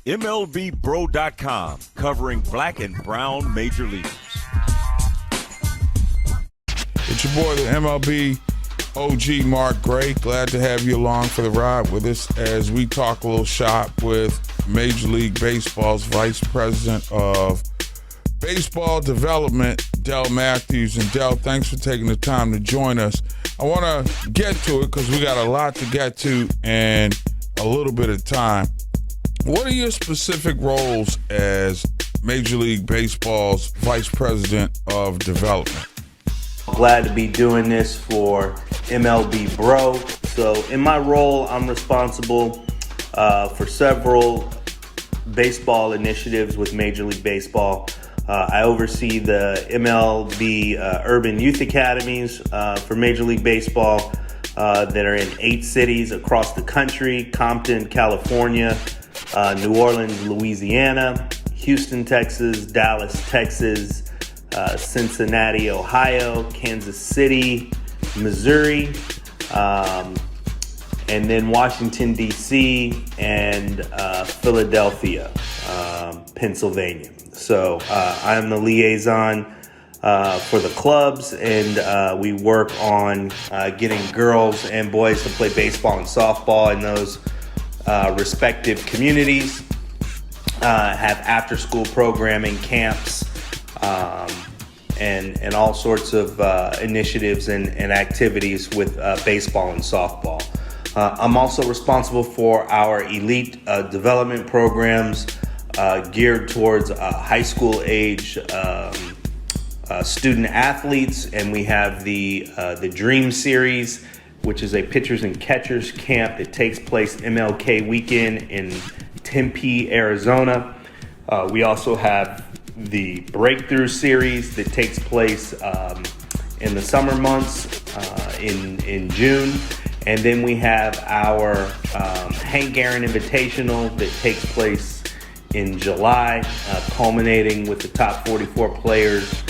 MLBbro.com, covering black and brown major leaguers. It's your boy, the MLB OG Mark Gray. Glad to have you along for the ride with us as we talk a little shop with Major League Baseball's Vice President of Baseball Development, Del Matthews. And Del, thanks for taking the time to join us. I want to get to it because we got a lot to get to and a little bit of time. What are your specific roles as Major League Baseball's Vice President of Development? Glad to be doing this for MLBbro. So in my role, I'm responsible for several baseball initiatives with Major League Baseball. I oversee the MLB Urban Youth Academies for Major League Baseball that are in 8 cities across the country: Compton, California, New Orleans, Louisiana, Houston, Texas, Dallas, Texas, Cincinnati, Ohio, Kansas City, Missouri, and then Washington, D.C., and Philadelphia, Pennsylvania. So I am the liaison for the clubs, and we work on getting girls and boys to play baseball and softball in those respective communities, have after-school programming, camps, and all sorts of initiatives and activities with baseball and softball. I'm also responsible for our elite development programs geared towards high school age student athletes, and we have the Dream Series, which is a pitchers and catchers camp that takes place MLK weekend in Tempe, Arizona. We also have the Breakthrough Series that takes place in the summer months in June. And then we have our Hank Aaron Invitational that takes place in July, culminating with the top 44 players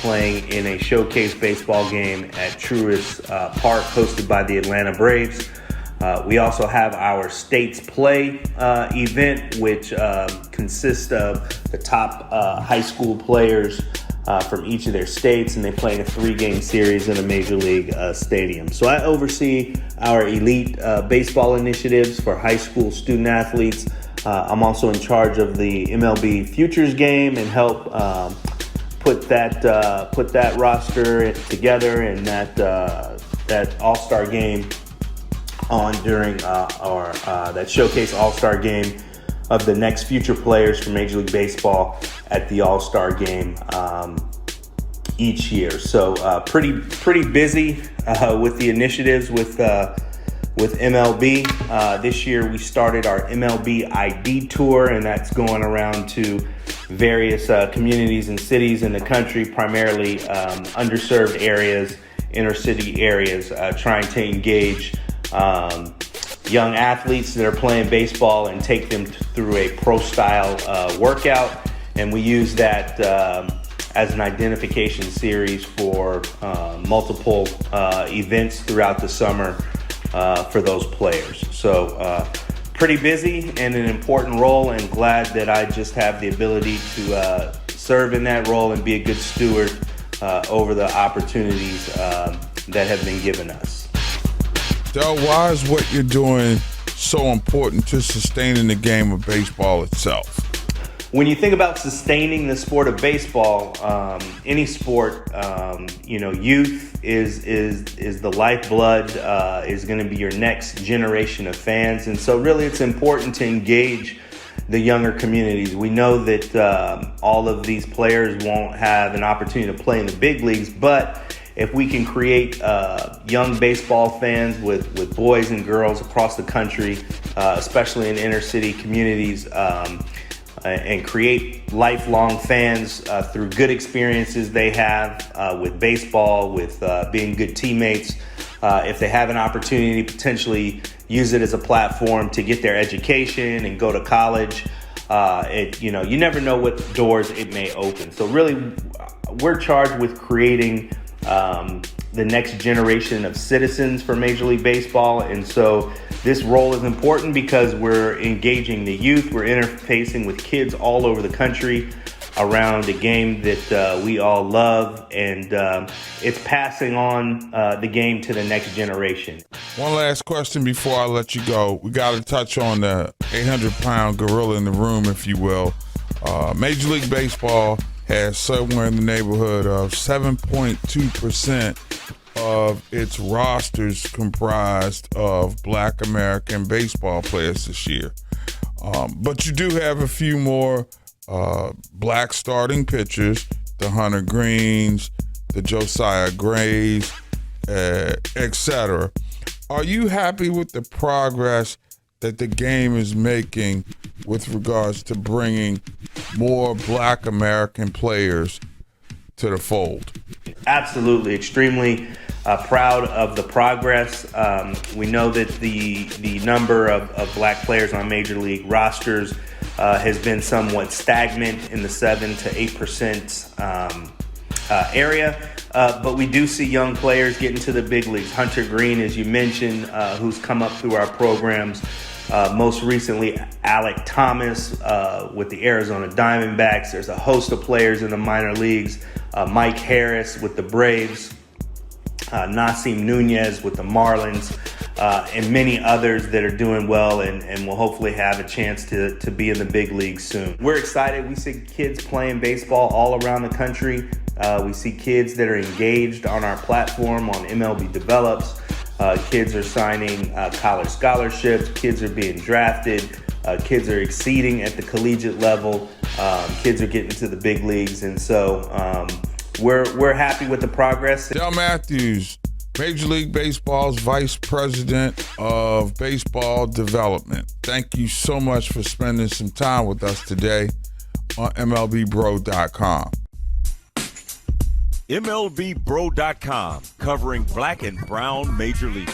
playing in a showcase baseball game at Truist Park, hosted by the Atlanta Braves. We also have our States Play event, which consists of the top high school players from each of their states, and they play in a 3-game series in a major league stadium. So I oversee our elite baseball initiatives for high school student athletes. I'm also in charge of the MLB Futures game and help put that roster together and that All-Star game on during that showcase All-Star game of the next future players for Major League Baseball at the All-Star game each year. So pretty busy with the initiatives with MLB. This year we started our MLB ID tour, and that's going around to various communities and cities in the country, primarily underserved areas, inner city areas, trying to engage young athletes that are playing baseball and take them through a pro-style workout. And we use that as an identification series for multiple events throughout the summer for those players. So pretty busy and an important role, and glad that I just have the ability to serve in that role and be a good steward over the opportunities that have been given us. Del, why is what you're doing so important to sustaining the game of baseball itself? When you think about sustaining the sport of baseball, any sport, youth is the lifeblood, is going to be your next generation of fans. And so really it's important to engage the younger communities. We know that all of these players won't have an opportunity to play in the big leagues, but if we can create young baseball fans with boys and girls across the country, especially in inner city communities, and create lifelong fans through good experiences they have with baseball, with being good teammates. If they have an opportunity to potentially use it as a platform to get their education and go to college, you never know what doors it may open. So really, we're charged with creating the next generation of citizens for Major League Baseball. And so this role is important because we're engaging the youth. We're interfacing with kids all over the country around a game that we all love, and it's passing on the game to the next generation. One last question before I let you go. We got to touch on the 800-pound gorilla in the room, if you will. Major League Baseball has somewhere in the neighborhood of 7.2% of its rosters comprised of Black American baseball players this year. But you do have a few more Black starting pitchers, the Hunter Greens, the Josiah Grays, etc. Are you happy with the progress that the game is making with regards to bringing more Black American players to the fold? Absolutely, extremely proud of the progress. We know that the number of Black players on Major League rosters has been somewhat stagnant in the 7 to 8% area. But we do see young players getting to the big leagues. Hunter Green, as you mentioned, who's come up through our programs. Most recently, Alec Thomas with the Arizona Diamondbacks. There's a host of players in the minor leagues. Mike Harris with the Braves. Nasim Nunez with the Marlins. And many others that are doing well and will hopefully have a chance to be in the big leagues soon. We're excited. We see kids playing baseball all around the country. We see kids that are engaged on our platform on MLB Develops. Kids are signing college scholarships. Kids are being drafted. Kids are exceeding at the collegiate level. Kids are getting to the big leagues. And so we're happy with the progress. Del Matthews, Major League Baseball's Vice President of Baseball Development. Thank you so much for spending some time with us today on MLBbro.com. MLBbro.com, covering Black and Brown Major League.